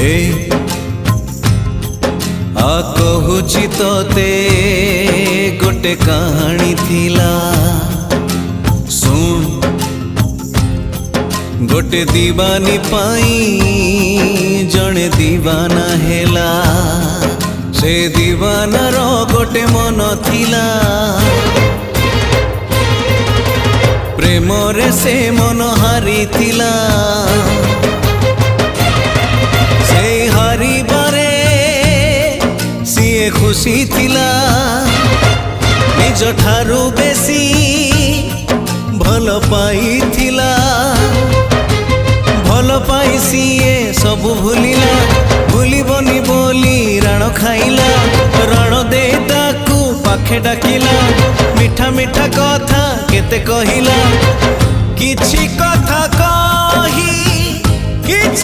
हे आ कहूची तोते गोटे कहानी थिला सुन गोटे दीवानी पाई जड़े दीवाना हेला से दीवानार गोटे मन थिला प्रेम रे से मन हारी थिला से हारी बारे सीए खुशी थिला निज ठारू बेसी भल पाई थिला भल पाई सीए सबु भूलिला भूलिबनी बोली राण खाइला राण दे ताकू पाखे डाकिला मिठा मिठा कथा केते कहिला किछि कथा